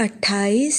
28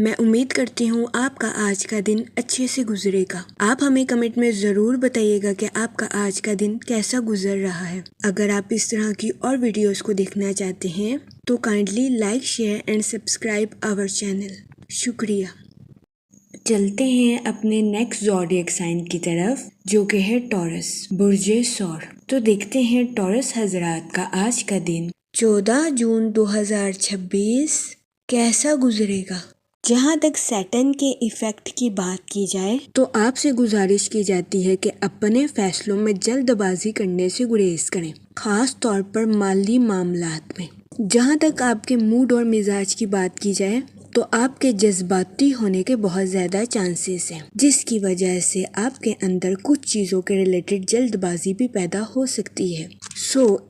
میں امید کرتی ہوں آپ کا آج کا دن اچھے سے گزرے گا۔ آپ ہمیں کمنٹ میں ضرور بتائیے گا کہ آپ کا آج کا دن کیسا گزر رہا ہے۔ اگر آپ اس طرح کی اور ویڈیوز کو دیکھنا چاہتے ہیں تو kindly like, share and subscribe our channel. شکریہ۔ چلتے ہیں اپنے نیکسٹ زوڈیک سائن کی طرف، جو کہ ہے ٹورس، برج ثور۔ تو دیکھتے ہیں ٹورس حضرات کا آج کا دن 14 جون 2026 کیسا گزرے گا۔ جہاں تک سیٹرن کے ایفیکٹ کی بات کی جائے تو آپ سے گزارش کی جاتی ہے کہ اپنے فیصلوں میں جلد بازی کرنے سے گریز کریں، خاص طور پر مالی معاملات میں۔ جہاں تک آپ کے موڈ اور مزاج کی بات کی جائے تو آپ کے جذباتی ہونے کے بہت زیادہ چانسز ہیں، جس کی وجہ سے آپ کے اندر کچھ چیزوں کے ریلیٹڈ جلد بازی بھی پیدا ہو سکتی ہے۔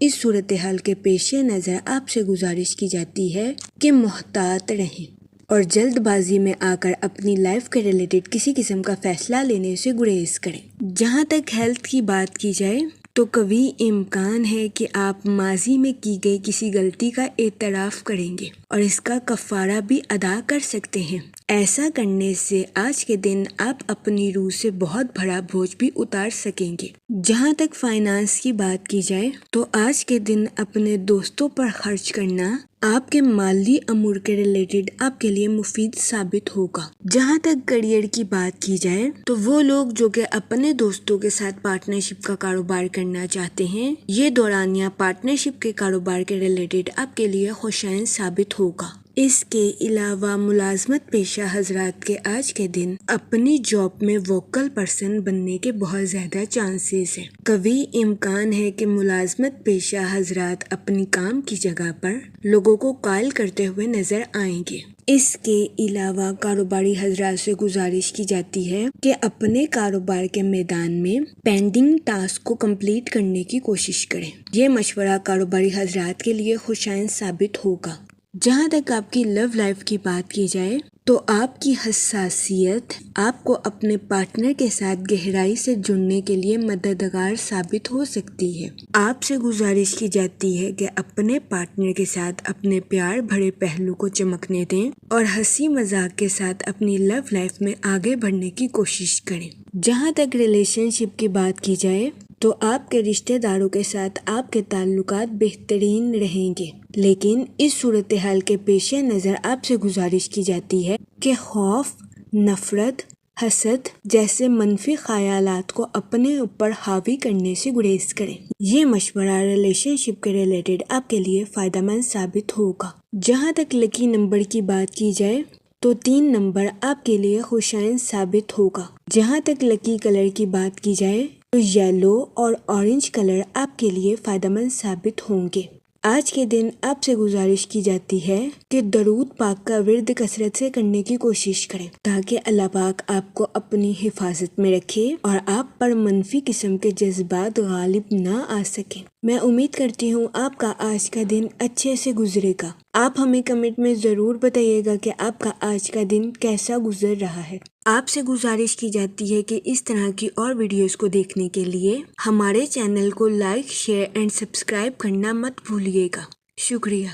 اس صورتحال کے پیش نظر آپ سے گزارش کی جاتی ہے کہ محتاط رہیں اور جلد بازی میں آ کر اپنی لائف کے ریلیٹڈ کسی قسم کا فیصلہ لینے سے گریز کریں۔ جہاں تک ہیلتھ کی بات کی جائے تو قوی امکان ہے کہ آپ ماضی میں کی گئی کسی غلطی کا اعتراف کریں گے اور اس کا کفارہ بھی ادا کر سکتے ہیں۔ ایسا کرنے سے آج کے دن آپ اپنی روح سے بہت بڑا بوجھ بھی اتار سکیں گے۔ جہاں تک فائنانس کی بات کی جائے تو آج کے دن اپنے دوستوں پر خرچ کرنا آپ کے مالی امور کے ریلیٹڈ آپ کے لیے مفید ثابت ہوگا۔ جہاں تک کریئر کی بات کی جائے تو وہ لوگ جو کہ اپنے دوستوں کے ساتھ پارٹنرشپ کا کاروبار کرنا چاہتے ہیں، یہ دورانیہ پارٹنرشپ کے کاروبار کے ریلیٹڈ آپ کے لیے خوشائن ثابت ہوگا۔ اس کے علاوہ ملازمت پیشہ حضرات کے آج کے دن اپنی جاب میں ووکل پرسن بننے کے بہت زیادہ چانسز ہیں۔ قوی امکان ہے کہ ملازمت پیشہ حضرات اپنی کام کی جگہ پر لوگوں کو قائل کرتے ہوئے نظر آئیں گے۔ اس کے علاوہ کاروباری حضرات سے گزارش کی جاتی ہے کہ اپنے کاروبار کے میدان میں پینڈنگ ٹاسک کو کمپلیٹ کرنے کی کوشش کریں۔ یہ مشورہ کاروباری حضرات کے لیے خوشائن ثابت ہوگا۔ جہاں تک آپ کی لو لائف کی بات کی جائے تو آپ کی حساسیت آپ کو اپنے پارٹنر کے ساتھ گہرائی سے جڑنے کے لیے مددگار ثابت ہو سکتی ہے۔ آپ سے گزارش کی جاتی ہے کہ اپنے پارٹنر کے ساتھ اپنے پیار بھرے پہلو کو چمکنے دیں اور ہنسی مذاق کے ساتھ اپنی لو لائف میں آگے بڑھنے کی کوشش کریں۔ جہاں تک ریلیشن شپ کی بات کی جائے تو آپ کے رشتہ داروں کے ساتھ آپ کے تعلقات بہترین رہیں گے، لیکن اس صورتحال کے پیش نظر آپ سے گزارش کی جاتی ہے کہ خوف، نفرت، حسد جیسے منفی خیالات کو اپنے اوپر حاوی کرنے سے گریز کریں۔ یہ مشورہ ریلیشن شپ کے ریلیٹڈ آپ کے لیے فائدہ مند ثابت ہوگا۔ جہاں تک لکی نمبر کی بات کی جائے تو 3 نمبر آپ کے لیے خوشائن ثابت ہوگا۔ جہاں تک لکی کلر کی بات کی جائے تو یلو اور اورنج کلر آپ کے لیے فائدہ مند ثابت ہوں گے۔ آج کے دن آپ سے گزارش کی جاتی ہے کہ درود پاک کا ورد کثرت سے کرنے کی کوشش کریں تاکہ اللہ پاک آپ کو اپنی حفاظت میں رکھے اور آپ پر منفی قسم کے جذبات غالب نہ آ سکیں۔ میں امید کرتی ہوں آپ کا آج کا دن اچھے سے گزرے گا۔ آپ ہمیں کمنٹ میں ضرور بتائیے گا کہ آپ کا آج کا دن کیسا گزر رہا ہے۔ آپ سے گزارش کی جاتی ہے کہ اس طرح کی اور ویڈیوز کو دیکھنے کے لیے ہمارے چینل کو لائک، شیئر اینڈ سبسکرائب کرنا مت بھولیے گا۔ شکریہ۔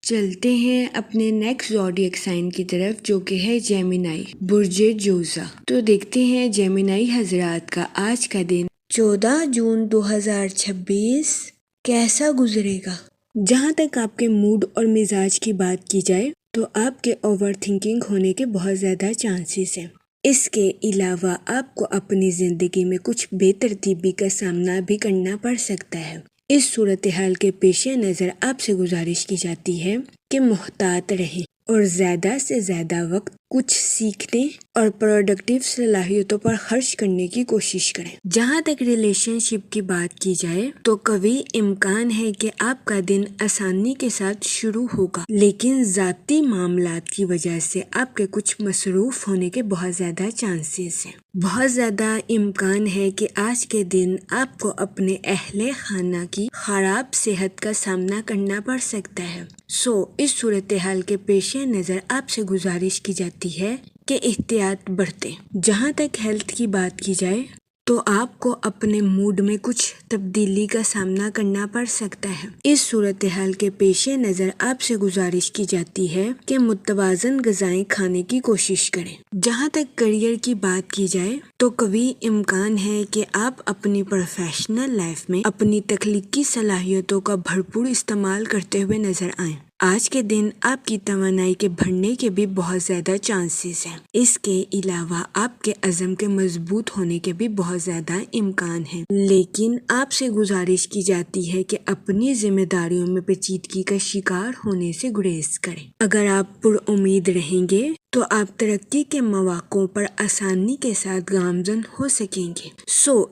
چلتے ہیں اپنے نیکسٹ زوڈیک سائن کی طرف، جو کہ ہے جیمینائی، برج جوزا۔ تو دیکھتے ہیں جیمینائی حضرات کا آج کا دن 14 جون 2026 کیسا گزرے گا۔ جہاں تک آپ کے موڈ اور مزاج کی بات کی جائے تو آپ کے اوور تھنکنگ ہونے کے بہت زیادہ چانسز ہیں۔ اس کے علاوہ آپ کو اپنی زندگی میں کچھ بے ترتیبی کا سامنا بھی کرنا پڑ سکتا ہے۔ اس صورتحال کے پیش نظر آپ سے گزارش کی جاتی ہے کہ محتاط رہیں اور زیادہ سے زیادہ وقت کچھ سیکھنے اور پروڈکٹیو صلاحیتوں پر خرچ کرنے کی کوشش کریں۔ جہاں تک ریلیشن شپ کی بات کی جائے تو قوی امکان ہے کہ آپ کا دن آسانی کے ساتھ شروع ہوگا، لیکن ذاتی معاملات کی وجہ سے آپ کے کچھ مصروف ہونے کے بہت زیادہ چانسز ہیں۔ بہت زیادہ امکان ہے کہ آج کے دن آپ کو اپنے اہل خانہ کی خراب صحت کا سامنا کرنا پڑ سکتا ہے۔ اس صورتحال کے پیش نظر آپ سے گزارش کی جاتی ہے کہ احتیاط برتیں۔ جہاں تک ہیلتھ کی بات کی جائے تو آپ کو اپنے موڈ میں کچھ تبدیلی کا سامنا کرنا پڑ سکتا ہے۔ اس صورتحال کے پیش نظر آپ سے گزارش کی جاتی ہے کہ متوازن غذائیں کھانے کی کوشش کریں۔ جہاں تک کیریئر کی بات کی جائے تو قوی امکان ہے کہ آپ اپنی پروفیشنل لائف میں اپنی تخلیقی صلاحیتوں کا بھرپور استعمال کرتے ہوئے نظر آئیں۔ آج کے دن آپ کی توانائی کے بڑھنے کے بھی بہت زیادہ چانسز ہیں۔ اس کے علاوہ آپ کے عزم کے مضبوط ہونے کے بھی بہت زیادہ امکان ہیں، لیکن آپ سے گزارش کی جاتی ہے کہ اپنی ذمہ داریوں میں پیچیدگی کا شکار ہونے سے گریز کریں۔ اگر آپ پر امید رہیں گے تو آپ ترقی کے مواقعوں پر آسانی کے ساتھ گامزن ہو سکیں گے۔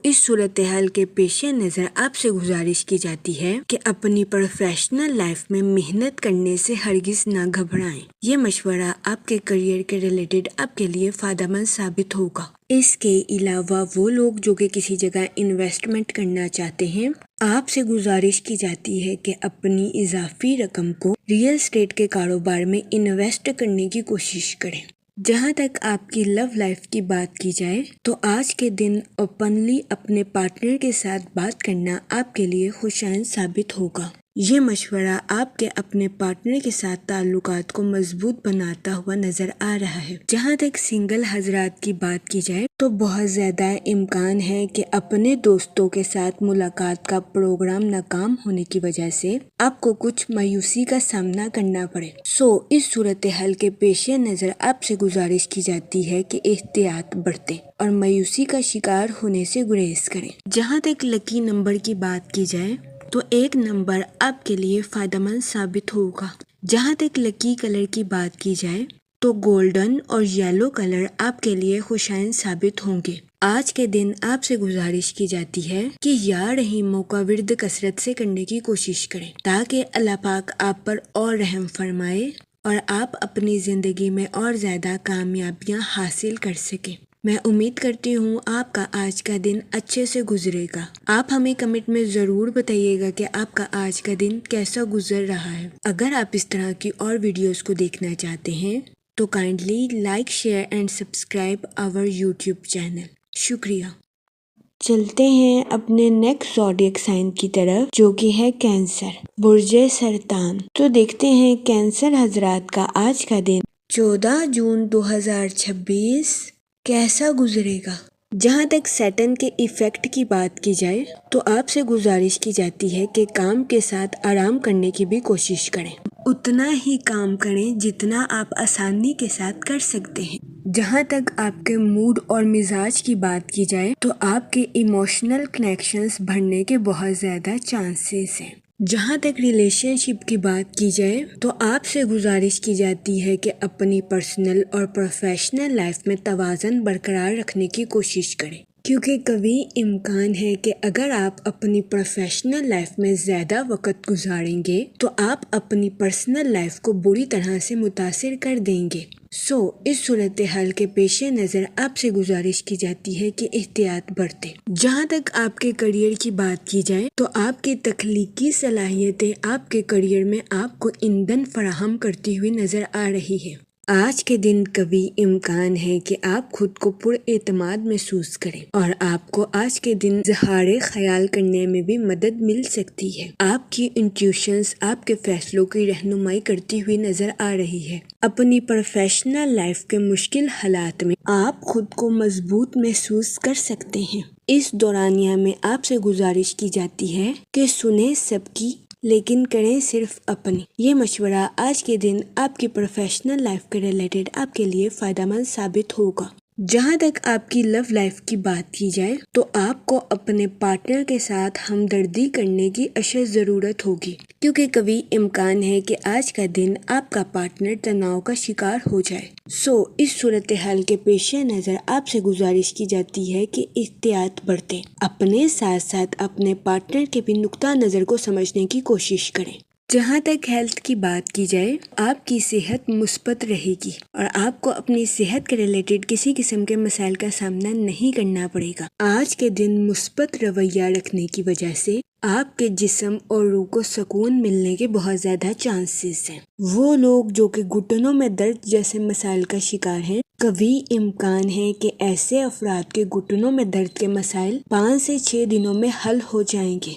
اس صورتحال کے پیش نظر آپ سے گزارش کی جاتی ہے کہ اپنی پروفیشنل لائف میں محنت کرنے سے ہرگز نہ گھبرائیں۔ یہ مشورہ آپ کے کیریئر کے ریلیٹڈ آپ کے لیے فائدہ مند ثابت ہوگا۔ اس کے علاوہ وہ لوگ جو کہ کسی جگہ انویسٹمنٹ کرنا چاہتے ہیں، آپ سے گزارش کی جاتی ہے کہ اپنی اضافی رقم کو ریئل اسٹیٹ کے کاروبار میں انویسٹ کرنے کی کوشش کریں۔ جہاں تک آپ کی لو لائف کی بات کی جائے تو آج کے دن اوپنلی اپنے پارٹنر کے ساتھ بات کرنا آپ کے لیے خوشائند ثابت ہوگا۔ یہ مشورہ آپ کے اپنے پارٹنر کے ساتھ تعلقات کو مضبوط بناتا ہوا نظر آ رہا ہے۔ جہاں تک سنگل حضرات کی بات کی جائے تو بہت زیادہ امکان ہے کہ اپنے دوستوں کے ساتھ ملاقات کا پروگرام ناکام ہونے کی وجہ سے آپ کو کچھ مایوسی کا سامنا کرنا پڑے۔ اس صورتحال کے پیش نظر آپ سے گزارش کی جاتی ہے کہ احتیاط برتیں اور مایوسی کا شکار ہونے سے گریز کریں۔ جہاں تک لکی نمبر کی بات کی جائے تو 1 نمبر آپ کے لیے فائدہ مند ثابت ہوگا۔ جہاں تک لکی کلر کی بات کی جائے تو گولڈن اور یلو کلر آپ کے لیے خوشائند ثابت ہوں گے۔ آج کے دن آپ سے گزارش کی جاتی ہے کہ یا رحیموں کا ورد کثرت سے کرنے کی کوشش کریں تاکہ اللہ پاک آپ پر اور رحم فرمائے اور آپ اپنی زندگی میں اور زیادہ کامیابیاں حاصل کر سکیں۔ میں امید کرتی ہوں آپ کا آج کا دن اچھے سے گزرے گا۔ آپ ہمیں کمنٹ میں ضرور بتائیے گا کہ آپ کا آج کا دن کیسا گزر رہا ہے۔ اگر آپ اس طرح کی اور ویڈیوز کو دیکھنا چاہتے ہیں تو kindly like, share and subscribe our YouTube channel. شکریہ۔ چلتے ہیں اپنے نیکسٹ زوڈیک سائن کی طرف جو کہ ہے کینسر، برج سرطان۔ تو دیکھتے ہیں کینسر حضرات کا آج کا دن 14 جون 2026 کیسا گزرے گا۔ جہاں تک سیٹن کے ایفیکٹ کی بات کی جائے تو آپ سے گزارش کی جاتی ہے کہ کام کے ساتھ آرام کرنے کی بھی کوشش کریں۔ اتنا ہی کام کریں جتنا آپ آسانی کے ساتھ کر سکتے ہیں۔ جہاں تک آپ کے موڈ اور مزاج کی بات کی جائے تو آپ کے ایموشنل کنیکشنز بڑھنے کے بہت زیادہ چانسز ہیں۔ جہاں تک ریلیشن شپ کی بات کی جائے تو آپ سے گزارش کی جاتی ہے کہ اپنی پرسنل اور پروفیشنل لائف میں توازن برقرار رکھنے کی کوشش کریں، کیونکہ قوی امکان ہے کہ اگر آپ اپنی پروفیشنل لائف میں زیادہ وقت گزاریں گے تو آپ اپنی پرسنل لائف کو بری طرح سے متاثر کر دیں گے۔ اس صورتحال کے پیش نظر آپ سے گزارش کی جاتی ہے کہ احتیاط برتیں۔ جہاں تک آپ کے کیریئر کی بات کی جائے تو آپ کی تخلیقی صلاحیتیں آپ کے کیریئر میں آپ کو ایندھن فراہم کرتی ہوئی نظر آ رہی ہے۔ آج کے دن قوی امکان ہے کہ آپ خود کو پر اعتماد محسوس کریں اور آپ کو آج کے دن اظہار خیال کرنے میں بھی مدد مل سکتی ہے۔ آپ کی انٹیوشنز آپ کے فیصلوں کی رہنمائی کرتی ہوئی نظر آ رہی ہے۔ اپنی پروفیشنل لائف کے مشکل حالات میں آپ خود کو مضبوط محسوس کر سکتے ہیں۔ اس دورانیہ میں آپ سے گزارش کی جاتی ہے کہ سنیں سب کی لیکن کریں صرف اپنی۔ یہ مشورہ آج کے دن آپ کی پروفیشنل لائف کے ریلیٹڈ آپ کے لیے فائدہ مند ثابت ہوگا۔ جہاں تک آپ کی لو لائف کی بات کی جائے تو آپ کو اپنے پارٹنر کے ساتھ ہمدردی کرنے کی اشد ضرورت ہوگی، کیونکہ قوی امکان ہے کہ آج کا دن آپ کا پارٹنر تناؤ کا شکار ہو جائے۔ اس صورتحال کے پیش نظر آپ سے گزارش کی جاتی ہے کہ احتیاط برتیں، اپنے ساتھ ساتھ اپنے پارٹنر کے بھی نقطہ نظر کو سمجھنے کی کوشش کریں۔ جہاں تک ہیلتھ کی بات کی جائے آپ کی صحت مثبت رہے گی اور آپ کو اپنی صحت کے ریلیٹڈ کسی قسم کے مسائل کا سامنا نہیں کرنا پڑے گا۔ آج کے دن مثبت رویہ رکھنے کی وجہ سے آپ کے جسم اور روح کو سکون ملنے کے بہت زیادہ چانسز ہیں۔ وہ لوگ جو کہ گھٹنوں میں درد جیسے مسائل کا شکار ہیں کبھی امکان ہے کہ ایسے افراد کے گھٹنوں میں درد کے مسائل 5 سے 6 دنوں میں حل ہو جائیں گے۔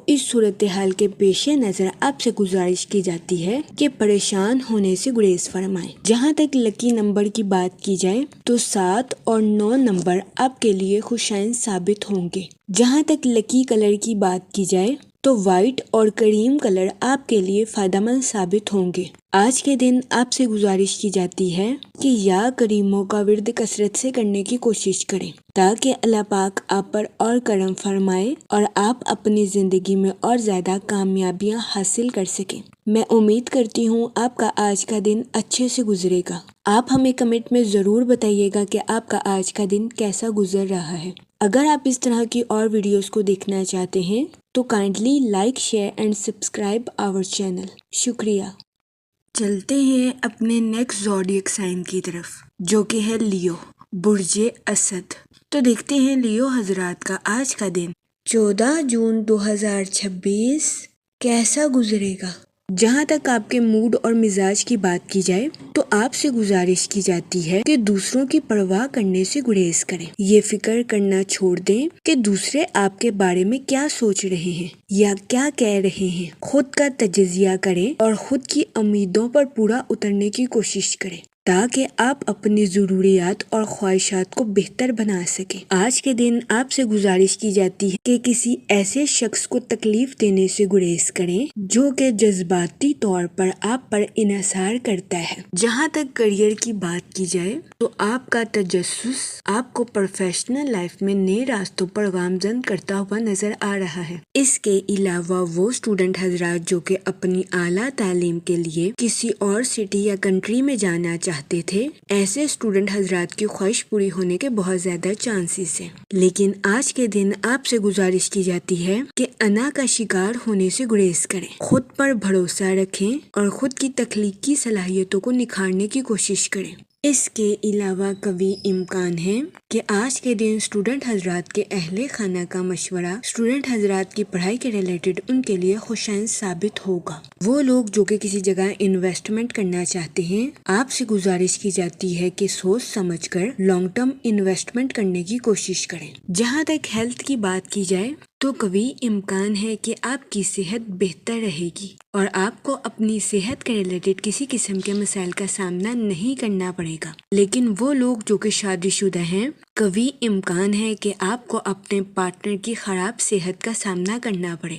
اس صورتحال کے پیش نظر آپ سے گزارش کی جاتی ہے کہ پریشان ہونے سے گریز فرمائیں۔ جہاں تک لکی نمبر کی بات کی جائے تو 7 اور 9 نمبر آپ کے لیے خوشائن ثابت ہوں گے۔ جہاں تک لکی کلر کی بات کی جائے تو وائٹ اور کریم کلر آپ کے لیے فائدہ مند ثابت ہوں گے۔ آج کے دن آپ سے گزارش کی جاتی ہے کہ یا کریموں کا ورد کثرت سے کرنے کی کوشش کریں تاکہ اللہ پاک آپ پر اور کرم فرمائے اور آپ اپنی زندگی میں اور زیادہ کامیابیاں حاصل کر سکیں۔ میں امید کرتی ہوں آپ کا آج کا دن اچھے سے گزرے گا۔ آپ ہمیں کمنٹ میں ضرور بتائیے گا کہ آپ کا آج کا دن کیسا گزر رہا ہے۔ اگر آپ اس طرح کی اور ویڈیوز کو دیکھنا چاہتے ہیں تو kindly like, share and subscribe our channel. شکریہ۔ چلتے ہیں اپنے نیکسٹ زوڈیک سائن کی طرف جو کہ ہے لیو، برج اسد۔ تو دیکھتے ہیں لیو حضرات کا آج کا دن 14 جون 2026 کیسا گزرے گا۔ جہاں تک آپ کے موڈ اور مزاج کی بات کی جائے تو آپ سے گزارش کی جاتی ہے کہ دوسروں کی پرواہ کرنے سے گریز کریں۔ یہ فکر کرنا چھوڑ دیں کہ دوسرے آپ کے بارے میں کیا سوچ رہے ہیں یا کیا کہہ رہے ہیں۔ خود کا تجزیہ کریں اور خود کی امیدوں پر پورا اترنے کی کوشش کریں تاکہ آپ اپنی ضروریات اور خواہشات کو بہتر بنا سکیں۔ آج کے دن آپ سے گزارش کی جاتی ہے کہ کسی ایسے شخص کو تکلیف دینے سے گریز کریں جو کہ جذباتی طور پر آپ پر انحصار کرتا ہے۔ جہاں تک کریئر کی بات کی جائے تو آپ کا تجسس آپ کو پروفیشنل لائف میں نئے راستوں پر گامزن کرتا ہوا نظر آ رہا ہے۔ اس کے علاوہ وہ اسٹوڈنٹ حضرات جو کہ اپنی اعلیٰ تعلیم کے لیے کسی اور سٹی یا کنٹری میں جانا چاہتے تھے، ایسے اسٹوڈنٹ حضرات کی خواہش پوری ہونے کے بہت زیادہ چانسز ہیں۔ لیکن آج کے دن آپ سے گزارش کی جاتی ہے کہ انا کا شکار ہونے سے گریز کریں، خود پر بھروسہ رکھیں اور خود کی تخلیقی صلاحیتوں کو نکھارنے کی کوشش کریں۔ اس کے علاوہ کبھی امکان ہے کہ آج کے دن اسٹوڈنٹ حضرات کے اہل خانہ کا مشورہ اسٹوڈنٹ حضرات کی پڑھائی کے ریلیٹڈ ان کے لیے خوشائن ثابت ہوگا۔ وہ لوگ جو کہ کسی جگہ انویسٹمنٹ کرنا چاہتے ہیں، آپ سے گزارش کی جاتی ہے کہ سوچ سمجھ کر لانگ ٹرم انویسٹمنٹ کرنے کی کوشش کریں۔ جہاں تک ہیلتھ کی بات کی جائے تو کبھی امکان ہے کہ آپ کی صحت بہتر رہے گی اور آپ کو اپنی صحت کے ریلیٹڈ کسی قسم کے مسائل کا سامنا نہیں کرنا پڑے گا۔ لیکن وہ لوگ جو کہ شادی شدہ ہیں، کبھی امکان ہے کہ آپ کو اپنے پارٹنر کی خراب صحت کا سامنا کرنا پڑے۔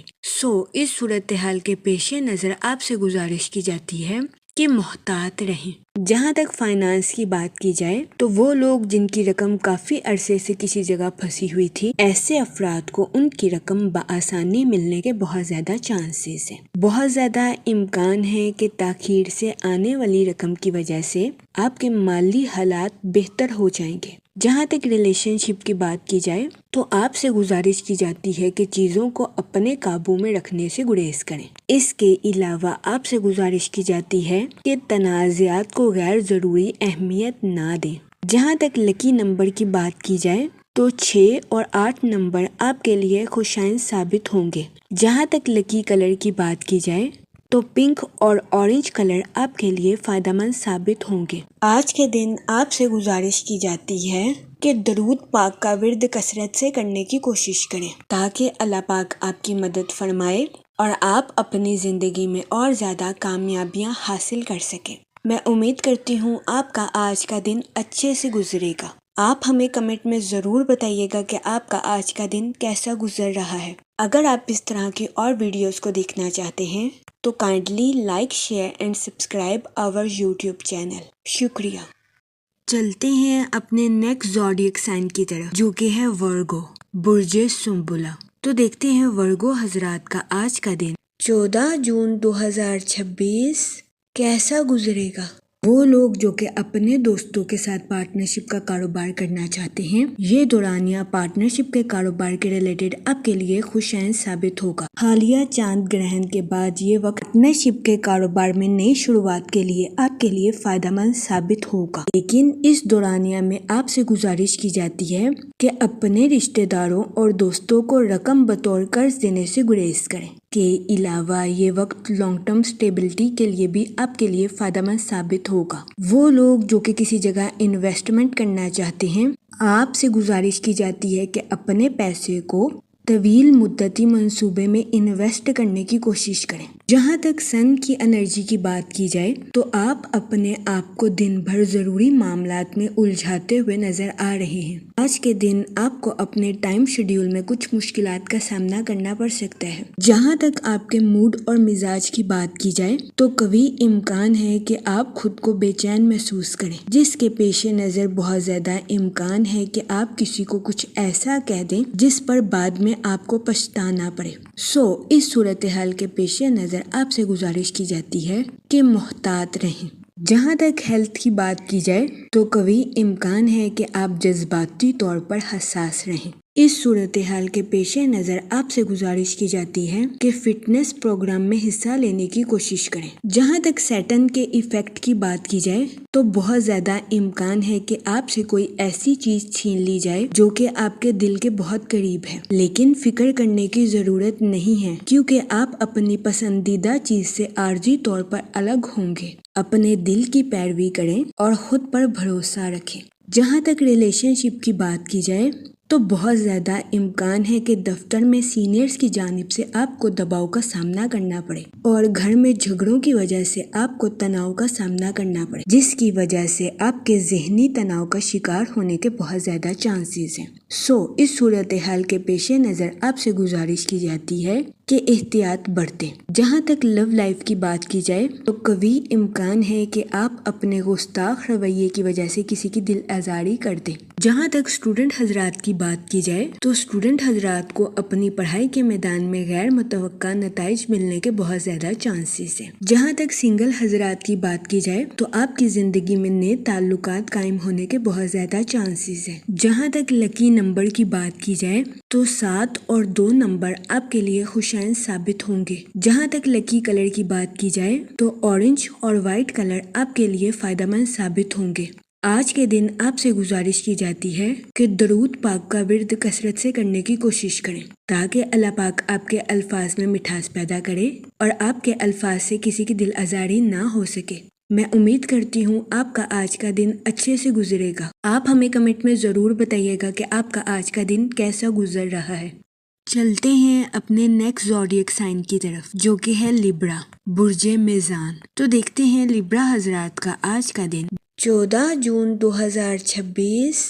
اس صورتحال کے پیش نظر آپ سے گزارش کی جاتی ہے کہ محتاط رہیں۔ جہاں تک فائنانس کی بات کی جائے تو وہ لوگ جن کی رقم کافی عرصے سے کسی جگہ پھنسی ہوئی تھی، ایسے افراد کو ان کی رقم بآسانی ملنے کے بہت زیادہ چانسز ہیں۔ بہت زیادہ امکان ہے کہ تاخیر سے آنے والی رقم کی وجہ سے آپ کے مالی حالات بہتر ہو جائیں گے۔ جہاں تک ریلیشن شپ کی بات کی جائے تو آپ سے گزارش کی جاتی ہے کہ چیزوں کو اپنے قابو میں رکھنے سے گریز کریں۔ اس کے علاوہ آپ سے گزارش کی جاتی ہے کہ تنازعات کو غیر ضروری اہمیت نہ دیں۔ جہاں تک لکی نمبر کی بات کی جائے تو 6 اور 8 نمبر آپ کے لیے خوشائن ثابت ہوں گے۔ جہاں تک لکی کلر کی بات کی جائے تو پنک اور اورنج کلر آپ کے لیے فائدہ مند ثابت ہوں گے۔ آج کے دن آپ سے گزارش کی جاتی ہے کہ درود پاک کا ورد کثرت سے کرنے کی کوشش کریں تاکہ اللہ پاک آپ کی مدد فرمائے اور آپ اپنی زندگی میں اور زیادہ کامیابیاں حاصل کر سکیں۔ میں امید کرتی ہوں آپ کا آج کا دن اچھے سے گزرے گا۔ آپ ہمیں کمنٹ میں ضرور بتائیے گا کہ آپ کا آج کا دن کیسا گزر رہا ہے۔ اگر آپ اس طرح کی اور ویڈیوز کو دیکھنا چاہتے ہیں تو kindly like, share and subscribe our YouTube channel. شکریہ۔ چلتے ہیں اپنے نیکسٹ زوڈیک سائن کی طرف جو کہ ہے ورگو، برج سنبلہ۔ تو دیکھتے ہیں ورگو حضرات کا آج کا دن 14 جون 2026 کیسا گزرے گا۔ وہ لوگ جو کہ اپنے دوستوں کے ساتھ پارٹنرشپ کا کاروبار کرنا چاہتے ہیں، یہ دورانیہ پارٹنرشپ کے کاروبار کے ریلیٹڈ آپ کے لیے خوشائن ثابت ہوگا۔ حالیہ چاند گرہن کے بعد یہ وقت پارٹنرشپ کے کاروبار میں نئی شروعات کے لیے آپ کے لیے فائدہ مند ثابت ہوگا۔ لیکن اس دورانیہ میں آپ سے گزارش کی جاتی ہے کہ اپنے رشتہ داروں اور دوستوں کو رقم بطور قرض دینے سے گریز کریں کے علاوہ یہ وقت لانگ ٹرم سٹیبلٹی کے لیے بھی آپ کے لیے فائدہ مند ثابت ہوگا۔ وہ لوگ جو کہ کسی جگہ انویسٹمنٹ کرنا چاہتے ہیں، آپ سے گزارش کی جاتی ہے کہ اپنے پیسے کو طویل مدتی منصوبے میں انویسٹ کرنے کی کوشش کریں۔ جہاں تک سن کی انرجی کی بات کی جائے تو آپ اپنے آپ کو دن بھر ضروری معاملات میں الجھاتے ہوئے نظر آ رہے ہیں۔ آج کے دن آپ کو اپنے ٹائم شیڈیول میں کچھ مشکلات کا سامنا کرنا پڑ سکتا ہے۔ جہاں تک آپ کے موڈ اور مزاج کی بات کی جائے تو قوی امکان ہے کہ آپ خود کو بے چین محسوس کریں، جس کے پیش نظر بہت زیادہ امکان ہے کہ آپ کسی کو کچھ ایسا کہہ دیں جس پر بعد میں آپ کو پچھتانا پڑے۔ اس صورتحال کے پیش نظر آپ سے گزارش کی جاتی ہے کہ محتاط رہیں۔ جہاں تک ہیلتھ کی بات کی جائے تو قوی امکان ہے کہ آپ جذباتی طور پر حساس رہیں۔ اس صورتحال کے پیش نظر آپ سے گزارش کی جاتی ہے کہ فٹنس پروگرام میں حصہ لینے کی کوشش کریں۔ جہاں تک سیٹن کے ایفیکٹ کی بات کی جائے تو بہت زیادہ امکان ہے کہ آپ سے کوئی ایسی چیز چھین لی جائے جو کہ آپ کے دل کے بہت قریب ہے، لیکن فکر کرنے کی ضرورت نہیں ہے کیونکہ آپ اپنی پسندیدہ چیز سے عارضی طور پر الگ ہوں گے۔ اپنے دل کی پیروی کریں اور خود پر بھروسہ رکھیں۔ جہاں تک ریلیشن شپ کی بات کی جائے تو بہت زیادہ امکان ہے کہ دفتر میں سینئرز کی جانب سے آپ کو دباؤ کا سامنا کرنا پڑے اور گھر میں جھگڑوں کی وجہ سے آپ کو تناؤ کا سامنا کرنا پڑے، جس کی وجہ سے آپ کے ذہنی تناؤ کا شکار ہونے کے بہت زیادہ چانسز ہیں۔ اس صورتحال کے پیش نظر آپ سے گزارش کی جاتی ہے کہ احتیاط برتیں۔ جہاں تک لو لائف کی بات کی جائے تو قوی امکان ہے کہ آپ اپنے گستاخ رویے کی وجہ سے کسی کی دل آزاری کر دیں۔ جہاں تک اسٹوڈنٹ حضرات کی بات کی جائے تو اسٹوڈنٹ حضرات کو اپنی پڑھائی کے میدان میں غیر متوقع نتائج ملنے کے بہت زیادہ چانسز ہیں۔ جہاں تک سنگل حضرات کی بات کی جائے تو آپ کی زندگی میں نئے تعلقات قائم ہونے کے بہت زیادہ چانسز ہیں۔ جہاں تک لکی نمبر کی بات کی جائے تو 7 اور 2 نمبر آپ کے لیے خوشائن ثابت ہوں گے۔ جہاں تک لکی کلر کی بات کی جائے تو اورنج اور وائٹ کلر آپ کے لیے فائدہ مند ثابت ہوں گے۔ آج کے دن آپ سے گزارش کی جاتی ہے کہ درود پاک کا ورد کثرت سے کرنے کی کوشش کریں تاکہ اللہ پاک آپ کے الفاظ میں مٹھاس پیدا کرے اور آپ کے الفاظ سے کسی کی دل آزاری نہ ہو سکے۔ میں امید کرتی ہوں آپ کا آج کا دن اچھے سے گزرے گا۔ آپ ہمیں کمنٹ میں ضرور بتائیے گا کہ آپ کا آج کا دن کیسا گزر رہا ہے۔ چلتے ہیں اپنے نیکسٹ زوڈیک سائن کی طرف جو کہ ہے لیبرا، برج میزان۔ تو دیکھتے ہیں لیبرا حضرات کا آج کا دن 14 جون 2026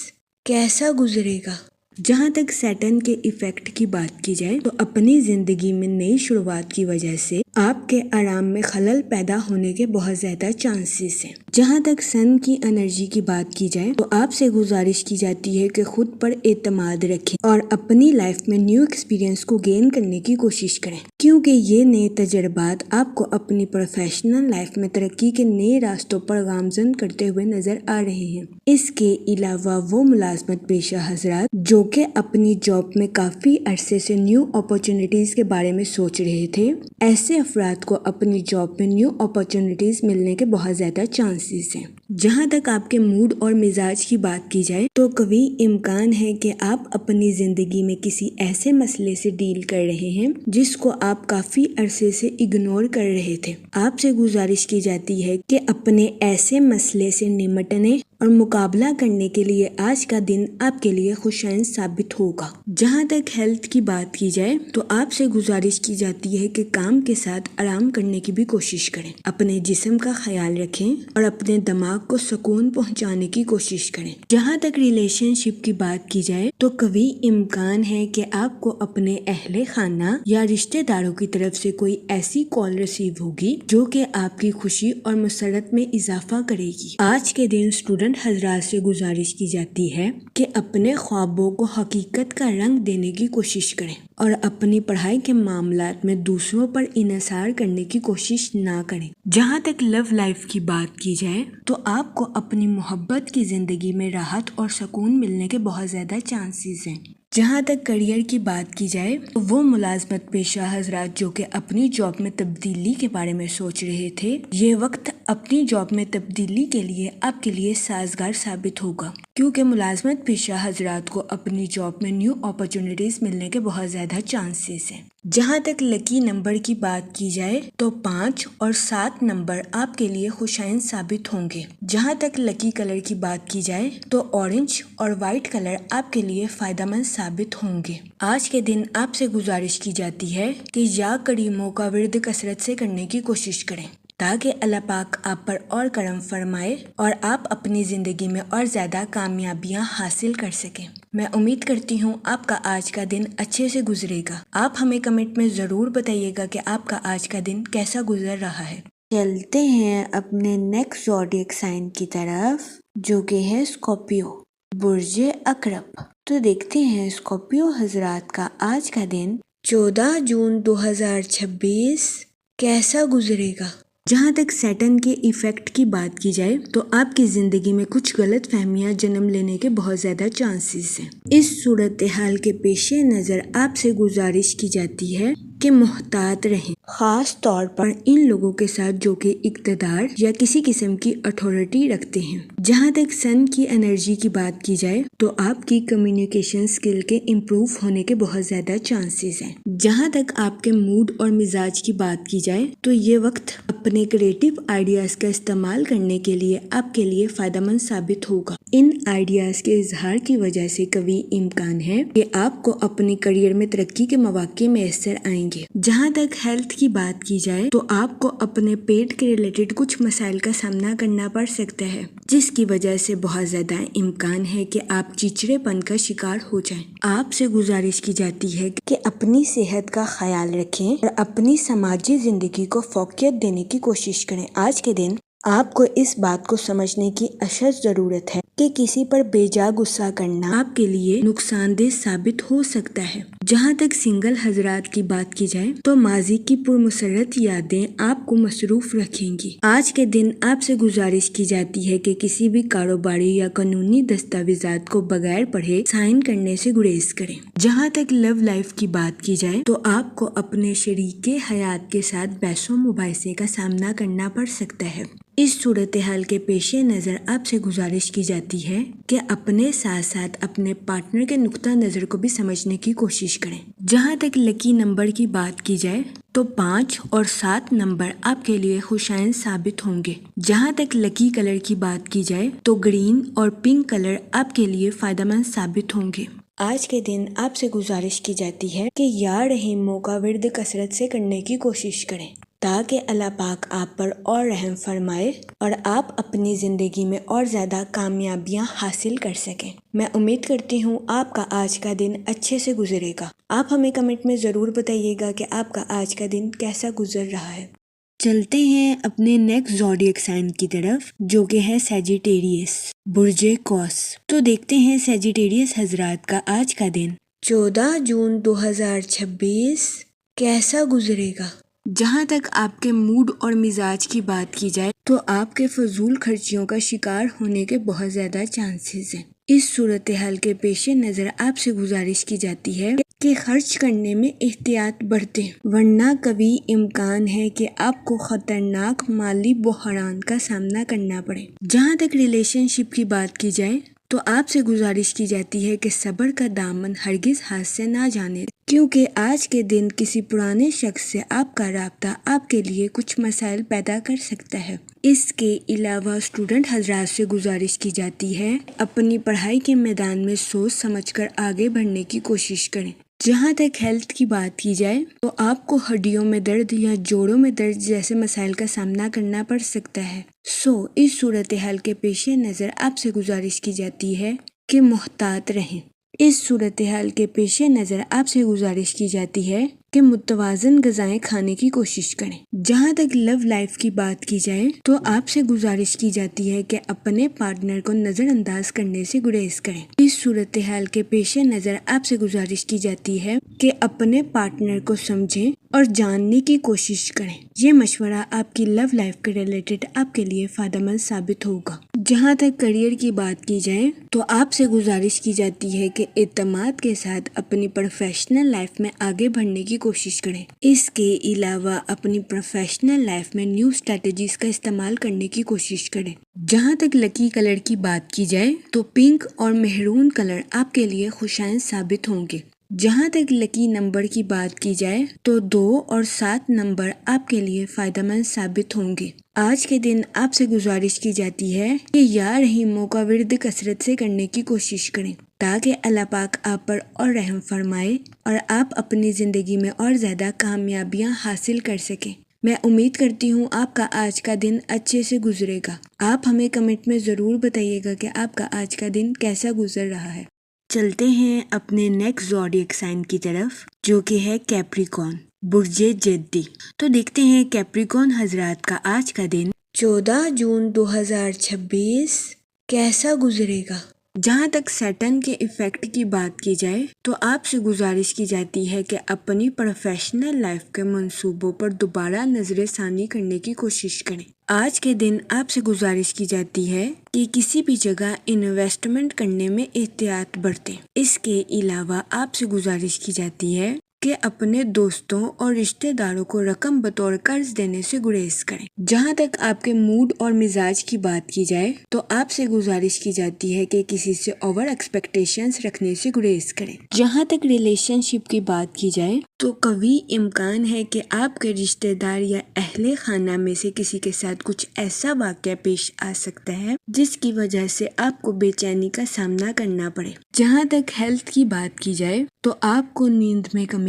کیسا گزرے گا۔ جہاں تک سیٹن کے ایفیکٹ کی بات کی جائے تو اپنی زندگی میں نئی شروعات کی وجہ سے آپ کے آرام میں خلل پیدا ہونے کے بہت زیادہ چانسز ہیں۔ جہاں تک سن کی انرجی کی بات کی جائے تو آپ سے گزارش کی جاتی ہے کہ خود پر اعتماد رکھیں اور اپنی لائف میں نیو ایکسپیرینس کو گین کرنے کی کوشش کریں کیونکہ یہ نئے تجربات آپ کو اپنی پروفیشنل لائف میں ترقی کے نئے راستوں پر گامزن کرتے ہوئے نظر آ رہے ہیں۔ اس کے علاوہ وہ ملازمت پیشہ حضرات جو کہ اپنی جاب میں کافی عرصے سے نیو اپارچونیٹیز کے بارے میں سوچ رہے تھے، ایسے افراد کو اپنی جاب میں نیو اپارچونیٹیز ملنے کے بہت زیادہ چانسز ہیں۔ جہاں تک آپ کے موڈ اور مزاج کی بات کی جائے تو قوی امکان ہے کہ آپ اپنی زندگی میں کسی ایسے مسئلے سے ڈیل کر رہے ہیں جس کو آپ کافی عرصے سے اگنور کر رہے تھے۔ آپ سے گزارش کی جاتی ہے کہ اپنے ایسے مسئلے سے نمٹنے اور مقابلہ کرنے کے لیے آج کا دن آپ کے لیے خوشائن ثابت ہوگا۔ جہاں تک ہیلتھ کی بات کی جائے تو آپ سے گزارش کی جاتی ہے کہ کام کے ساتھ آرام کرنے کی بھی کوشش کریں، اپنے جسم کا خیال رکھیں اور اپنے دماغ کو سکون پہنچانے کی کوشش کریں۔ جہاں تک ریلیشن شپ کی بات کی جائے تو قوی امکان ہے کہ آپ کو اپنے اہل خانہ یا رشتہ داروں کی طرف سے کوئی ایسی کال ریسیو ہوگی جو کہ آپ کی خوشی اور مسرت میں اضافہ کرے گی۔ آج کے دن اسٹوڈنٹ حضرات سے گزارش کی جاتی ہے کہ اپنے خوابوں کو حقیقت کا رنگ دینے کی کوشش کریں اور اپنی پڑھائی کے معاملات میں دوسروں پر انحصار کرنے کی کوشش نہ کریں۔ جہاں تک لو لائف کی بات کی جائے تو آپ کو اپنی محبت کی زندگی میں راحت اور سکون ملنے کے بہت زیادہ چانسز ہیں۔ جہاں تک کریئر کی بات کی جائے تو وہ ملازمت پیشہ حضرات جو کہ اپنی جاب میں تبدیلی کے بارے میں سوچ رہے تھے، یہ وقت اپنی جاب میں تبدیلی کے لیے آپ کے لیے سازگار ثابت ہوگا کیونکہ ملازمت پیشہ حضرات کو اپنی جاب میں نیو اپارچونیٹیز ملنے کے بہت زیادہ چانسز ہیں۔ جہاں تک لکی نمبر کی بات کی جائے تو 5 اور 7 نمبر آپ کے لیے خوشائن ثابت ہوں گے۔ جہاں تک لکی کلر کی بات کی جائے تو اورنج اور وائٹ کلر آپ کے لیے فائدہ مند ثابت ہوں گے۔ آج کے دن آپ سے گزارش کی جاتی ہے کہ یا کریموں کا ورد کثرت سے کرنے کی کوشش کریں تاکہ اللہ پاک آپ پر اور کرم فرمائے اور آپ اپنی زندگی میں اور زیادہ کامیابیاں حاصل کر سکیں۔ میں امید کرتی ہوں آپ کا آج کا دن اچھے سے گزرے گا۔ آپ ہمیں کمنٹ میں ضرور بتائیے گا کہ آپ کا آج کا دن کیسا گزر رہا ہے۔ چلتے ہیں اپنے نیکسٹ زوڈیک سائن کی طرف جو کہ ہے اسکارپیو، برج عقرب۔ تو دیکھتے ہیں اسکارپیو حضرات کا آج کا دن 14 جون 2026 کیسا گزرے گا۔ جہاں تک سیٹن کے ایفیکٹ کی بات کی جائے تو آپ کی زندگی میں کچھ غلط فہمیاں جنم لینے کے بہت زیادہ چانسز ہیں۔ اس صورتحال کے پیش نظر آپ سے گزارش کی جاتی ہے کہ محتاط رہیں، خاص طور پر ان لوگوں کے ساتھ جو کہ اقتدار یا کسی قسم کی اتھارٹی رکھتے ہیں۔ جہاں تک سن کی انرجی کی بات کی جائے تو آپ کی کمیونیکیشن سکل کے امپروو ہونے کے بہت زیادہ چانسز ہیں۔ جہاں تک آپ کے موڈ اور مزاج کی بات کی جائے تو یہ وقت اپنے کریٹیو آئیڈیاز کا استعمال کرنے کے لیے آپ کے لیے فائدہ مند ثابت ہوگا۔ ان آئیڈیاز کے اظہار کی وجہ سے قوی امکان ہے کہ آپ کو اپنے کریئر میں ترقی کے مواقع میسر آئیں گے۔ جہاں تک ہیلتھ کی بات کی جائے تو آپ کو اپنے پیٹ کے ریلیٹڈ کچھ مسائل کا سامنا کرنا پڑ سکتا ہے جس کی وجہ سے بہت زیادہ امکان ہے کہ آپ چچڑے پن کا شکار ہو جائیں۔ آپ سے گزارش کی جاتی ہے کہ اپنی صحت کا خیال رکھیں اور اپنی سماجی زندگی کو فوقیت دینے کی کوشش کریں۔ آج کے دن آپ کو اس بات کو سمجھنے کی اشد ضرورت ہے کہ کسی پر بے جا غصہ کرنا آپ کے لیے نقصان دہ ثابت ہو سکتا ہے۔ جہاں تک سنگل حضرات کی بات کی جائے تو ماضی کی پرمسرت یادیں آپ کو مصروف رکھیں گی۔ آج کے دن آپ سے گزارش کی جاتی ہے کہ کسی بھی کاروباری یا قانونی دستاویزات کو بغیر پڑھے سائن کرنے سے گریز کریں۔ جہاں تک لو لائف کی بات کی جائے تو آپ کو اپنے شریک حیات کے ساتھ بحث و مباحثے کا سامنا کرنا پڑ سکتا ہے۔ اس صورتحال کے پیش نظر آپ سے گزارش کی جاتی ہے کہ اپنے ساتھ ساتھ اپنے پارٹنر کے نقطہ نظر کو بھی سمجھنے کی کوشش کریں۔ جہاں تک لکی نمبر کی بات کی جائے تو 5 اور 7 نمبر آپ کے لیے خوشائن ثابت ہوں گے۔ جہاں تک لکی کلر کی بات کی جائے تو گرین اور پنک کلر آپ کے لیے فائدہ مند ثابت ہوں گے۔ آج کے دن آپ سے گزارش کی جاتی ہے کہ یا رحیموں کا ورد کثرت سے کرنے کی کوشش کریں تاکہ اللہ پاک آپ پر اور رحم فرمائے اور آپ اپنی زندگی میں اور زیادہ کامیابیاں حاصل کر سکیں۔ میں امید کرتی ہوں آپ کا آج کا دن اچھے سے گزرے گا۔ آپ ہمیں کمنٹ میں ضرور بتائیے گا کہ آپ کا آج کا دن کیسا گزر رہا ہے۔ چلتے ہیں اپنے نیکسٹ زوڈیک سائن کی طرف جو کہ ہے سیجیٹیریس، برج قوس۔ تو دیکھتے ہیں سیجیٹیریس حضرات کا آج کا دن 14 جون 2026 کیسا گزرے گا۔ جہاں تک آپ کے موڈ اور مزاج کی بات کی جائے تو آپ کے فضول خرچیوں کا شکار ہونے کے بہت زیادہ چانسز ہیں۔ اس صورتحال کے پیش نظر آپ سے گزارش کی جاتی ہے کہ خرچ کرنے میں احتیاط برتیں ورنہ قوی امکان ہے کہ آپ کو خطرناک مالی بحران کا سامنا کرنا پڑے۔ جہاں تک ریلیشن شپ کی بات کی جائے تو آپ سے گزارش کی جاتی ہے کہ صبر کا دامن ہرگز ہاتھ سے نہ جانے کیونکہ آج کے دن کسی پرانے شخص سے آپ کا رابطہ آپ کے لیے کچھ مسائل پیدا کر سکتا ہے۔ اس کے علاوہ اسٹوڈنٹ حضرات سے گزارش کی جاتی ہے اپنی پڑھائی کے میدان میں سوچ سمجھ کر آگے بڑھنے کی کوشش کریں۔ جہاں تک ہیلتھ کی بات کی جائے تو آپ کو ہڈیوں میں درد یا جوڑوں میں درد جیسے مسائل کا سامنا کرنا پڑ سکتا ہے۔ اس صورتحال کے پیش نظر آپ سے گزارش کی جاتی ہے کہ محتاط رہیں۔ اس صورتحال کے پیش نظر آپ سے گزارش کی جاتی ہے کہ متوازن غذائیں کھانے کی کوشش کریں۔ جہاں تک لو لائف کی بات کی جائے تو آپ سے گزارش کی جاتی ہے کہ اپنے پارٹنر کو نظر انداز کرنے سے گریز کریں۔ اس صورتحال کے پیش نظر آپ سے گزارش کی جاتی ہے کہ اپنے پارٹنر کو سمجھیں اور جاننے کی کوشش کریں۔ یہ مشورہ آپ کی لو لائف کے ریلیٹڈ آپ کے لیے فائدہ مند ثابت ہوگا۔ جہاں تک کریئر کی بات کی جائے تو آپ سے گزارش کی جاتی ہے کہ اعتماد کے ساتھ اپنی پروفیشنل لائف میں آگے بڑھنے کی کوشش کریں۔ اس کے علاوہ اپنی پروفیشنل لائف میں نیو اسٹریٹجیز کا استعمال کرنے کی کوشش کریں۔ جہاں تک لکی کلر کی بات کی جائے تو پنک اور مہرون کلر آپ کے لیے خوشائن ثابت ہوں گے۔ جہاں تک لکی نمبر کی بات کی جائے تو 2 اور 7 نمبر آپ کے لیے فائدہ مند ثابت ہوں گے۔ آج کے دن آپ سے گزارش کی جاتی ہے کہ یا رحیموں کا ورد کثرت سے کرنے کی کوشش کریں تاکہ اللہ پاک آپ پر اور رحم فرمائے اور آپ اپنی زندگی میں اور زیادہ کامیابیاں حاصل کر سکیں۔ میں امید کرتی ہوں آپ کا آج کا دن اچھے سے گزرے گا۔ آپ ہمیں کمنٹ میں ضرور بتائیے گا کہ آپ کا آج کا دن کیسا گزر رہا ہے۔ چلتے ہیں اپنے نیکسٹ زوڈیک سائن کی طرف جو کہ ہے کیپریکون، برج جدی۔ تو دیکھتے ہیں کیپریکون حضرات کا آج کا دن 14 جون 2026 کیسا گزرے گا۔ جہاں تک سیٹرن کے ایفیکٹ کی بات کی جائے تو آپ سے گزارش کی جاتی ہے کہ اپنی پروفیشنل لائف کے منصوبوں پر دوبارہ نظر ثانی کرنے کی کوشش کریں۔ آج کے دن آپ سے گزارش کی جاتی ہے کہ کسی بھی جگہ انویسٹمنٹ کرنے میں احتیاط برتیں۔ اس کے علاوہ آپ سے گزارش کی جاتی ہے کہ اپنے دوستوں اور رشتہ داروں کو رقم بطور قرض دینے سے گریز کریں۔ جہاں تک آپ کے موڈ اور مزاج کی بات کی جائے تو آپ سے گزارش کی جاتی ہے کہ کسی سے اوور ایکسپیکٹیشنز رکھنے سے گریز کریں۔ جہاں تک ریلیشن شپ کی بات کی جائے تو قوی امکان ہے کہ آپ کے رشتہ دار یا اہل خانہ میں سے کسی کے ساتھ کچھ ایسا واقعہ پیش آ سکتا ہے جس کی وجہ سے آپ کو بے چینی کا سامنا کرنا پڑے۔ جہاں تک ہیلتھ کی بات کی جائے تو آپ کو نیند میں کمی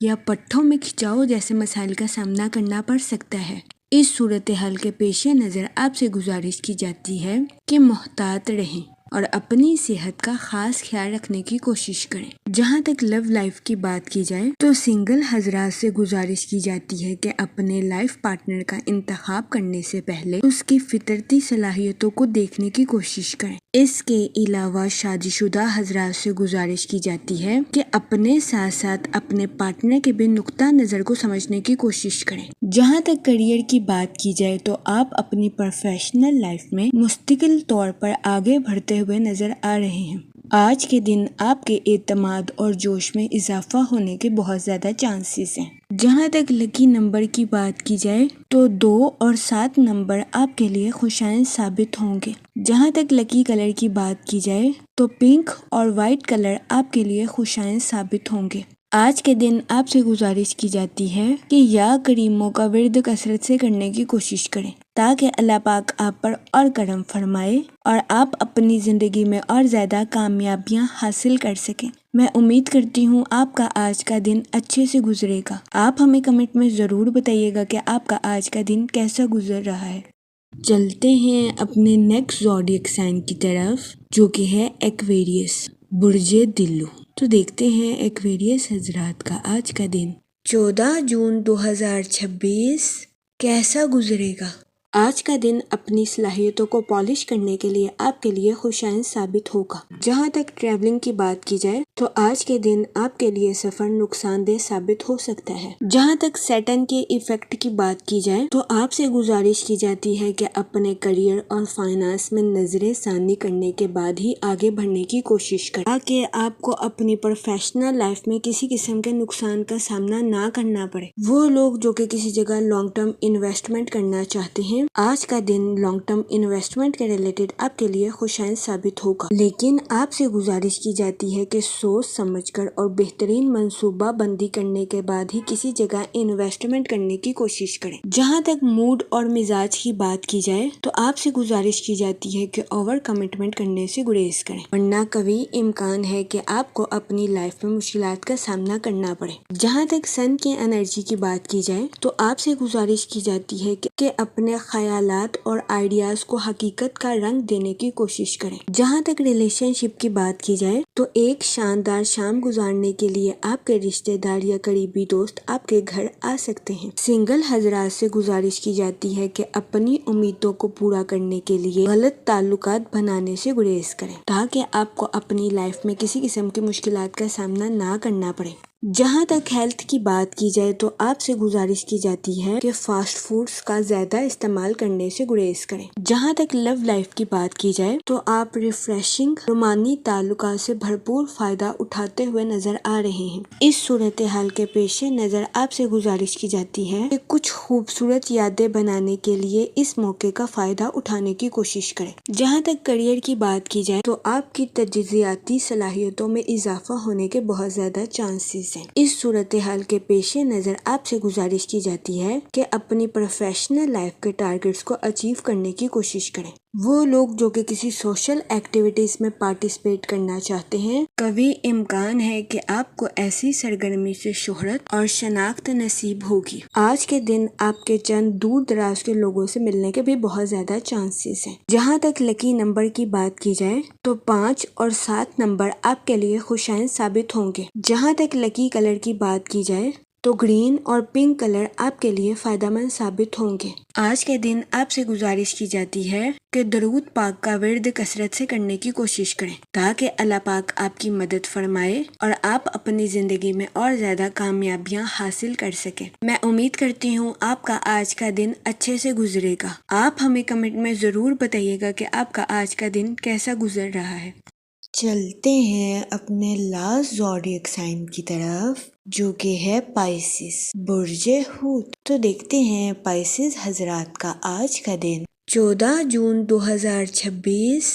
یا پٹھوں میں کھچاؤ جیسے مسائل کا سامنا کرنا پڑ سکتا ہے۔ اس صورتحال کے پیش نظر آپ سے گزارش کی جاتی ہے کہ محتاط رہیں اور اپنی صحت کا خاص خیال رکھنے کی کوشش کریں۔ جہاں تک لو لائف کی بات کی جائے تو سنگل حضرات سے گزارش کی جاتی ہے کہ اپنے لائف پارٹنر کا انتخاب کرنے سے پہلے اس کی فطرتی صلاحیتوں کو دیکھنے کی کوشش کریں۔ اس کے علاوہ شادی شدہ حضرات سے گزارش کی جاتی ہے کہ اپنے ساتھ ساتھ اپنے پارٹنر کے بھی نقطہ نظر کو سمجھنے کی کوشش کریں۔ جہاں تک کیریئر کی بات کی جائے تو آپ اپنی پروفیشنل لائف میں مستقل طور پر آگے بڑھتے ہوئے نظر آ رہے ہیں۔ آج کے دن آپ کے اعتماد اور جوش میں اضافہ ہونے کے بہت زیادہ چانسز ہیں۔ جہاں تک لکی نمبر کی بات کی جائے تو 2 اور 7 نمبر آپ کے لیے خوشائن ثابت ہوں گے۔ جہاں تک لکی کلر کی بات کی جائے تو پنک اور وائٹ کلر آپ کے لیے خوشائن ثابت ہوں گے۔ آج کے دن آپ سے گزارش کی جاتی ہے کہ یا کریموں کا ورد کثرت سے کرنے کی کوشش کریں تاکہ اللہ پاک آپ پر اور کرم فرمائے اور آپ اپنی زندگی میں اور زیادہ کامیابیاں حاصل کر سکیں۔ میں امید کرتی ہوں آپ کا آج کا دن اچھے سے گزرے گا۔ آپ ہمیں کمنٹ میں ضرور بتائیے گا کہ آپ کا آج کا دن کیسا گزر رہا ہے۔ چلتے ہیں اپنے نیکسٹ زوڈیک سائن کی طرف جو کہ ہے ایکویریس، برج دلو۔ تو دیکھتے ہیں ایکویریس حضرات کا آج کا دن 14 جون 2026 کیسا گزرے گا۔ آج کا دن اپنی صلاحیتوں کو پالش کرنے کے لیے آپ کے لیے خوشائن ثابت ہوگا۔ جہاں تک ٹریولنگ کی بات کی جائے تو آج کے دن آپ کے لیے سفر نقصان دہ ثابت ہو سکتا ہے۔ جہاں تک سیٹرن کے ایفیکٹ کی بات کی جائے تو آپ سے گزارش کی جاتی ہے کہ اپنے کریئر اور فائنانس میں نظر ثانی کرنے کے بعد ہی آگے بڑھنے کی کوشش کریں تاکہ آپ کو اپنی پروفیشنل لائف میں کسی قسم کے نقصان کا سامنا نہ کرنا پڑے۔ وہ لوگ جو کہ کسی جگہ لانگ ٹرم انویسٹمنٹ کرنا چاہتے ہیں، آج کا دن لانگ ٹرم انویسٹمنٹ کے ریلیٹڈ آپ کے لیے خوشائن ثابت ہوگا، لیکن آپ سے گزارش کی جاتی ہے کہ سوچ سمجھ کر اور بہترین منصوبہ بندی کرنے کے بعد ہی کسی جگہ انویسٹمنٹ کرنے کی کوشش کریں۔ جہاں تک موڈ اور مزاج کی بات کی جائے تو آپ سے گزارش کی جاتی ہے کہ اوور کمٹمنٹ کرنے سے گریز کریں ورنہ قوی امکان ہے کہ آپ کو اپنی لائف میں مشکلات کا سامنا کرنا پڑے۔ جہاں تک سن کی انرجی کی بات کی جائے تو آپ سے گزارش کی جاتی ہے کہ اپنے خیالات اور آئیڈیاز کو حقیقت کا رنگ دینے کی کوشش کریں۔ جہاں تک ریلیشن شپ کی بات کی جائے تو ایک شاندار شام گزارنے کے لیے آپ کے رشتہ دار یا قریبی دوست آپ کے گھر آ سکتے ہیں۔ سنگل حضرات سے گزارش کی جاتی ہے کہ اپنی امیدوں کو پورا کرنے کے لیے غلط تعلقات بنانے سے گریز کریں تاکہ آپ کو اپنی لائف میں کسی قسم کی مشکلات کا سامنا نہ کرنا پڑے۔ جہاں تک ہیلتھ کی بات کی جائے تو آپ سے گزارش کی جاتی ہے کہ فاسٹ فوڈز کا زیادہ استعمال کرنے سے گریز کریں۔ جہاں تک لو لائف کی بات کی جائے تو آپ ریفریشنگ رومانی تعلقات سے بھرپور فائدہ اٹھاتے ہوئے نظر آ رہے ہیں۔ اس صورتحال کے پیش نظر آپ سے گزارش کی جاتی ہے کہ کچھ خوبصورت یادیں بنانے کے لیے اس موقع کا فائدہ اٹھانے کی کوشش کریں۔ جہاں تک کیریئر کی بات کی جائے تو آپ کی تجزیاتی صلاحیتوں میں اضافہ ہونے کے بہت زیادہ چانسز ہیں۔ اس صورتحال کے پیش نظر آپ سے گزارش کی جاتی ہے کہ اپنی پروفیشنل لائف کے ٹارگٹس کو اچیو کرنے کی کوشش کریں۔ وہ لوگ جو کہ کسی سوشل ایکٹیویٹیز میں پارٹیسپیٹ کرنا چاہتے ہیں، کبھی امکان ہے کہ آپ کو ایسی سرگرمی سے شہرت اور شناخت نصیب ہوگی۔ آج کے دن آپ کے چند دور دراز کے لوگوں سے ملنے کے بھی بہت زیادہ چانسز ہیں۔ جہاں تک لکی نمبر کی بات کی جائے تو 5 اور 7 نمبر آپ کے لیے خوشائن ثابت ہوں گے۔ جہاں تک لکی کلر کی بات کی جائے تو گرین اور پنک کلر آپ کے لیے فائدہ مند ثابت ہوں گے۔ آج کے دن آپ سے گزارش کی جاتی ہے کہ درود پاک کا ورد کثرت سے کرنے کی کوشش کریں تاکہ اللہ پاک آپ کی مدد فرمائے اور آپ اپنی زندگی میں اور زیادہ کامیابیاں حاصل کر سکیں۔ میں امید کرتی ہوں آپ کا آج کا دن اچھے سے گزرے گا۔ آپ ہمیں کمنٹ میں ضرور بتائیے گا کہ آپ کا آج کا دن کیسا گزر رہا ہے۔ چلتے ہیں اپنے لاسٹ زوڈیک سائن کی طرف جو کہ ہے پائسس، برج حوت۔ تو دیکھتے ہیں پائسس حضرات کا آج کا دن 14 جون 2026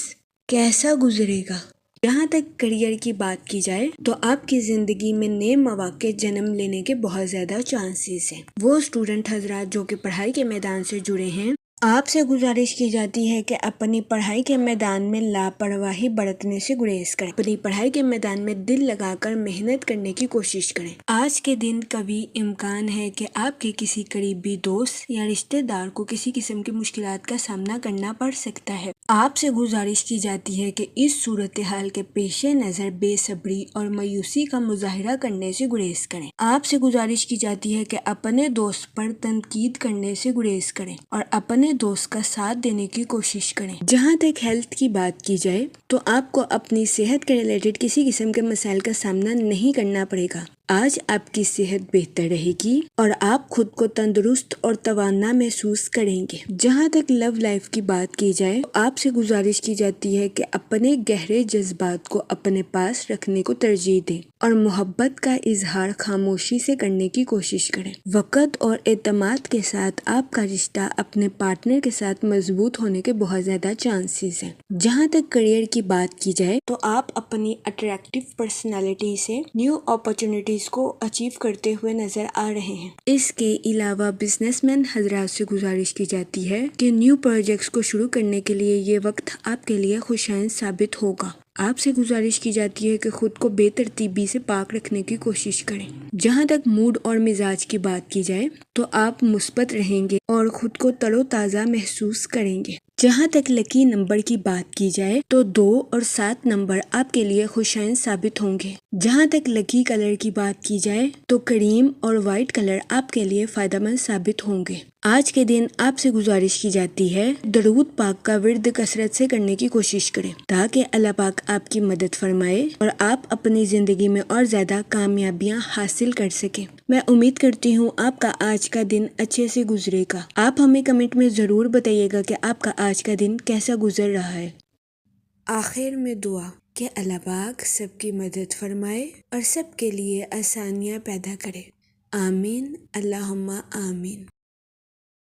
کیسا گزرے گا۔ جہاں تک کیریئر کی بات کی جائے تو آپ کی زندگی میں نئے مواقع جنم لینے کے بہت زیادہ چانسز ہیں۔ وہ اسٹوڈنٹ حضرات جو کہ پڑھائی کے میدان سے جڑے ہیں، آپ سے گزارش کی جاتی ہے کہ اپنی پڑھائی کے میدان میں لاپرواہی برتنے سے گریز کریں۔ اپنی پڑھائی کے میدان میں دل لگا کر محنت کرنے کی کوشش کریں۔ آج کے دن کبھی امکان ہے کہ آپ کے کسی قریبی دوست یا رشتہ دار کو کسی قسم کی مشکلات کا سامنا کرنا پڑ سکتا ہے۔ آپ سے گزارش کی جاتی ہے کہ اس صورتحال کے پیش نظر بے صبری اور مایوسی کا مظاہرہ کرنے سے گریز کریں۔ آپ سے گزارش کی جاتی ہے کہ اپنے دوست پر تنقید کرنے سے گریز کریں اور اپنے دوست کا ساتھ دینے کی کوشش کریں۔ جہاں تک ہیلتھ کی بات کی جائے تو آپ کو اپنی صحت کے ریلیٹڈ کسی قسم کے مسائل کا سامنا نہیں کرنا پڑے گا۔ آج آپ کی صحت بہتر رہے گی اور آپ خود کو تندرست اور توانا محسوس کریں گے۔ جہاں تک لو لائف کی بات کی جائے تو آپ سے گزارش کی جاتی ہے کہ اپنے گہرے جذبات کو اپنے پاس رکھنے کو ترجیح دیں اور محبت کا اظہار خاموشی سے کرنے کی کوشش کریں۔ وقت اور اعتماد کے ساتھ آپ کا رشتہ اپنے پارٹنر کے ساتھ مضبوط ہونے کے بہت زیادہ چانسز ہیں۔ جہاں تک کیریئر کی بات کی جائے تو آپ اپنی اٹریکٹیو پرسنالٹی سے نیو اپرچونٹیز کو اچیو کرتے ہوئے نظر آ رہے ہیں۔ اس کے علاوہ بزنس مین حضرات سے گزارش کی جاتی ہے کہ نیو پروجیکٹس کو شروع کرنے کے لیے یہ وقت آپ کے لیے خوشائن ثابت ہوگا۔ آپ سے گزارش کی جاتی ہے کہ خود کو بے ترتیبی سے پاک رکھنے کی کوشش کریں۔ جہاں تک موڈ اور مزاج کی بات کی جائے تو آپ مثبت رہیں گے اور خود کو تر و تازہ محسوس کریں گے۔ جہاں تک لکی نمبر کی بات کی جائے تو 2 اور 7 نمبر آپ کے لیے خوشائن ثابت ہوں گے۔ جہاں تک لکی کلر کی بات کی جائے تو کریم اور وائٹ کلر آپ کے لیے فائدہ مند ثابت ہوں گے۔ آج کے دن آپ سے گزارش کی جاتی ہے درود پاک کا ورد کثرت سے کرنے کی کوشش کریں تاکہ اللہ پاک آپ کی مدد فرمائے اور آپ اپنی زندگی میں اور زیادہ کامیابیاں حاصل کر سکیں۔ میں امید کرتی ہوں آپ کا آج کا دن اچھے سے گزرے گا۔ آپ ہمیں کمنٹ میں ضرور بتائیے گا کہ آپ کا آج کا دن کیسا گزر رہا ہے۔ آخر میں دعا کہ اللہ پاک سب کی مدد فرمائے اور سب کے لیے آسانیاں پیدا کرے۔ آمین، اللہم آمین۔